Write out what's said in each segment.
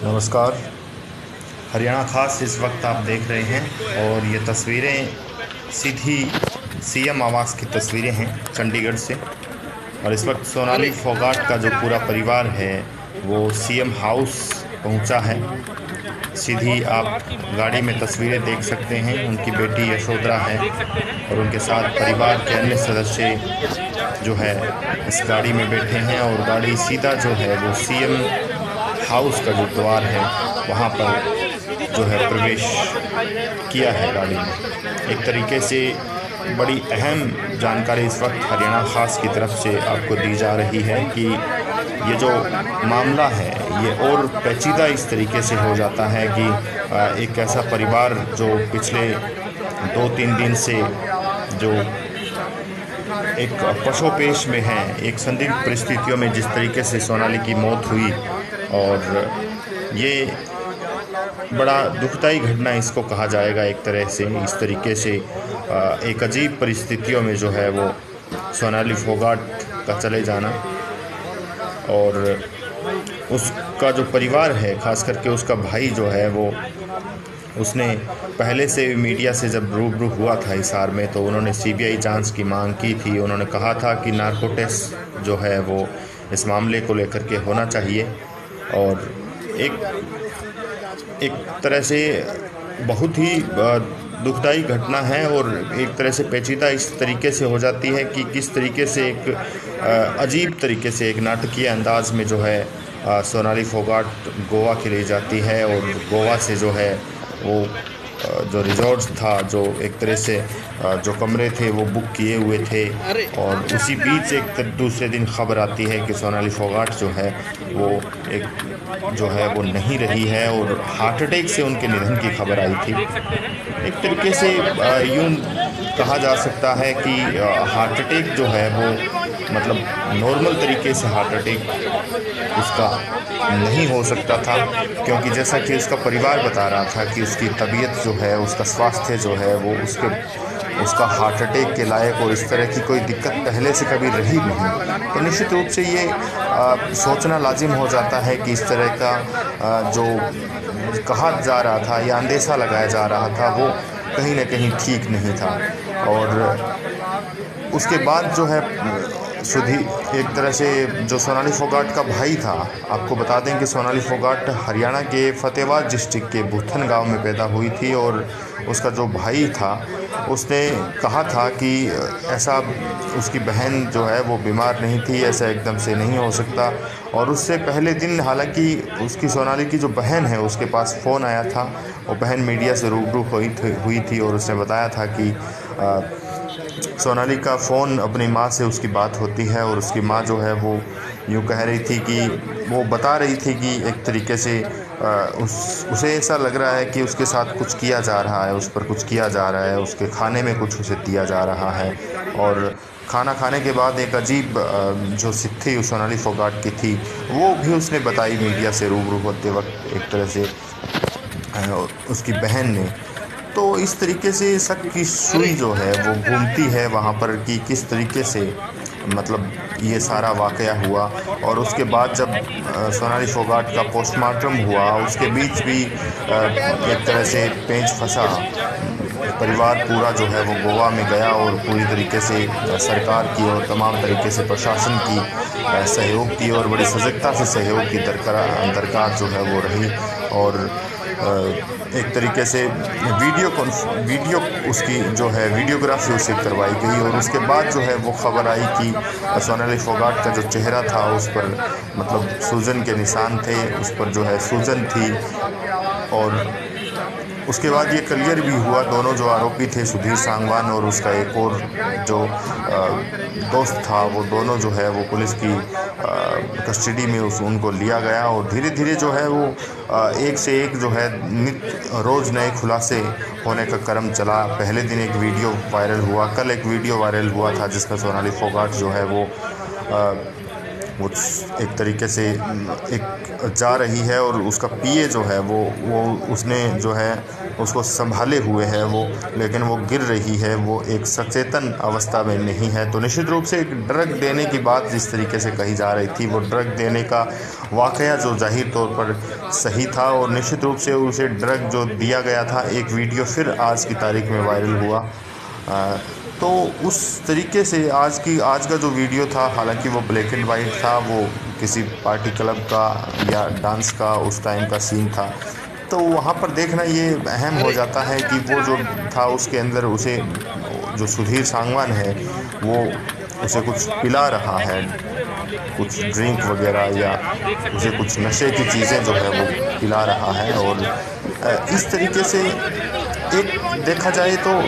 नमस्कार। हरियाणा खास इस वक्त आप देख रहे हैं और ये तस्वीरें सीधी सीएम आवास की तस्वीरें हैं चंडीगढ़ से। और इस वक्त सोनाली फोगाट का जो पूरा परिवार है वो सीएम हाउस पहुंचा है। सीधी आप गाड़ी में तस्वीरें देख सकते हैं, उनकी बेटी यशोधरा है और उनके साथ परिवार के अन्य सदस्य जो है इस गाड़ी में बैठे हैं। और गाड़ी सीधा जो है वो सीएम हाउस का जो द्वार है वहाँ पर जो है प्रवेश किया है गाड़ी में। एक तरीके से बड़ी अहम जानकारी इस वक्त हरियाणा खास की तरफ से आपको दी जा रही है कि ये जो मामला है ये और पेचीदा इस तरीके से हो जाता है कि एक ऐसा परिवार जो पिछले 2-3 दिन से जो एक पशोपेश में है, एक संदिग्ध परिस्थितियों में जिस तरीके से सोनाली की मौत हुई, और ये बड़ा दुखदाई घटना इसको कहा जाएगा एक तरह से। इस तरीके से एक अजीब परिस्थितियों में जो है वो सोनाली फोगाट का चले जाना, और उसका जो परिवार है खास करके उसका भाई जो है वो उसने पहले से मीडिया से जब रूबरू हुआ था हिसार में तो उन्होंने सीबीआई जांच की मांग की थी। उन्होंने कहा था कि नार्को टेस्ट जो है वो इस मामले को लेकर के होना चाहिए। और एक तरह से बहुत ही दुखदाई घटना है और एक तरह से पेचीदा इस तरीके से हो जाती है कि किस तरीके से एक अजीब तरीके से एक नाटकीय अंदाज में जो है सोनाली फोगाट गोवा के लिए जाती है। और गोवा से जो है वो जो रिजॉर्ट था, जो एक तरह से जो कमरे थे वो बुक किए हुए थे, और उसी बीच एक दूसरे दिन खबर आती है कि सोनाली फोगाट जो है वो एक जो है वो नहीं रही है और हार्ट अटैक से उनके निधन की खबर आई थी। एक तरीके से यूँ कहा जा सकता है कि हार्ट अटैक जो है वो मतलब नॉर्मल तरीके से हार्ट अटैक उसका नहीं हो सकता था, क्योंकि जैसा कि उसका परिवार बता रहा था कि उसकी तबीयत जो है, उसका स्वास्थ्य जो है वो उसका हार्ट अटैक के लायक और इस तरह की कोई दिक्कत पहले से कभी रही नहीं। तो निश्चित रूप से ये सोचना लाजिम हो जाता है कि इस तरह का जो कहा जा रहा था या अंदेशा लगाया जा रहा था वो कहीं ना कहीं ठीक नहीं था। और उसके बाद जो है सुधी एक तरह से जो सोनाली फोगाट का भाई था, आपको बता दें कि सोनाली फोगाट हरियाणा के फतेहाबाद डिस्ट्रिक्ट के बुथन गांव में पैदा हुई थी। और उसका जो भाई था उसने कहा था कि ऐसा उसकी बहन जो है वो बीमार नहीं थी, ऐसा एकदम से नहीं हो सकता। और उससे पहले दिन हालांकि उसकी सोनाली की जो बहन है उसके पास फ़ोन आया था, वो बहन मीडिया से रूबरू हुई थी और उसने बताया था कि सोनाली का फ़ोन अपनी माँ से उसकी बात होती है और उसकी माँ जो है वो यूँ कह रही थी कि वो बता रही थी कि एक तरीके से उसे ऐसा लग रहा है कि उसके साथ कुछ किया जा रहा है, उस पर कुछ किया जा रहा है, उसके खाने में कुछ उसे दिया जा रहा है। और खाना खाने के बाद एक अजीब जो स्थिति सोनाली फोगाट की थी वो भी उसने बताई मीडिया से रूबरू होते वक्त एक तरह से उसकी बहन ने। तो इस तरीके से शक की सुई जो है वो घूमती है वहाँ पर कि किस तरीके से मतलब ये सारा वाक़या हुआ। और उसके बाद जब सोनाली फोगाट का पोस्टमार्टम हुआ उसके बीच भी एक तरह से पेंच फंसा। परिवार पूरा जो है वो गोवा में गया और पूरी तरीके से सरकार की और तमाम तरीके से प्रशासन की सहयोग की और बड़ी सजगता से सहयोग की दरकार जो है वो रही। और एक तरीके से वीडियो उसकी जो है वीडियोग्राफी उसे करवाई गई। और उसके बाद जो है वो खबर आई कि सोनाली फोगाट का जो चेहरा था उस पर मतलब सूजन के निशान थे, उस पर जो है सूजन थी। और उसके बाद ये क्लियर भी हुआ, दोनों जो आरोपी थे सुधीर सांगवान और उसका एक और जो दोस्त था, वो दोनों जो है वो पुलिस की कस्टडी में उनको लिया गया। और धीरे धीरे जो है वो एक से एक जो है रोज़ नए खुलासे होने का क्रम चला। पहले दिन एक वीडियो वायरल हुआ, कल एक वीडियो वायरल हुआ था जिसमें सोनाली फोगाट जो है वो एक तरीके से एक जा रही है और उसका पीए जो है वो उसने जो है उसको संभाले हुए है वो, लेकिन वो गिर रही है, वो एक सचेतन अवस्था में नहीं है। तो निश्चित रूप से एक ड्रग देने की बात जिस तरीके से कही जा रही थी वो ड्रग देने का वाक़या जो ज़ाहिर तौर पर सही था और निश्चित रूप से उसे ड्रग जो दिया गया था, एक वीडियो फिर आज की तारीख में वायरल हुआ। तो उस तरीके से आज का जो वीडियो था, हालांकि वो ब्लैक एंड वाइट था, वो किसी पार्टी क्लब का या डांस का उस टाइम का सीन था। तो वहाँ पर देखना ये अहम हो जाता है कि वो जो था उसके अंदर उसे जो सुधीर सांगवान है वो उसे कुछ पिला रहा है, कुछ ड्रिंक वगैरह या उसे कुछ नशे की चीज़ें जो है वो पिला रहा है। और इस तरीके से एक देखा जाए तो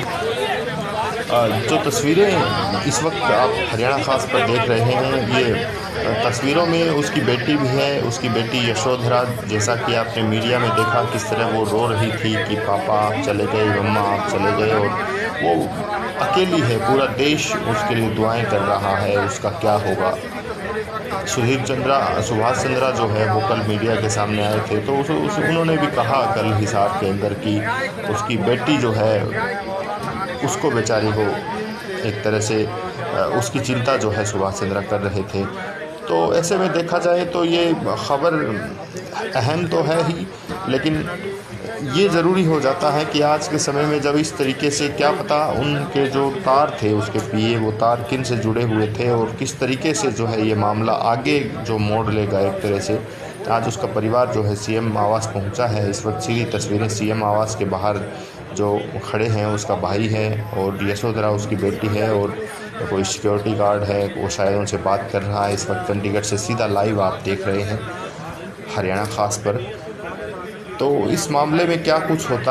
जो तस्वीरें इस वक्त आप हरियाणा खास पर देख रहे हैं, ये तस्वीरों में उसकी बेटी भी है, उसकी बेटी यशोधरा। जैसा कि आपने मीडिया में देखा किस तरह वो रो रही थी कि पापा आप चले गए, मम्मा आप चले गए, और वो अकेली है, पूरा देश उसके लिए दुआएं कर रहा है, उसका क्या होगा। सुभाष चंद्रा जो है वो कल मीडिया के सामने आए थे, तो उन्होंने भी कहा कल हिसार के अंदर कि उसकी बेटी जो है उसको बेचारी को एक तरह से उसकी चिंता जो है सुभाष चंद्रा कर रहे थे। तो ऐसे में देखा जाए तो ये ख़बर अहम तो है ही, लेकिन ये ज़रूरी हो जाता है कि आज के समय में जब इस तरीके से, क्या पता उनके जो तार थे उसके पीए, वो तार किन से जुड़े हुए थे और किस तरीके से जो है ये मामला आगे जो मोड़ लेगा एक तरह से। आज उसका परिवार जो है सीएम आवास पहुंचा है। इस वक्त सीधी तस्वीरें सीएम आवास के बाहर जो खड़े हैं उसका भाई है और यशोधरा उसकी बेटी है, और कोई सिक्योरिटी गार्ड है, वो शायद उनसे बात कर रहा है। इस वक्त चंडीगढ़ से सीधा लाइव आप देख रहे हैं हरियाणा खास पर। तो इस मामले में क्या कुछ होता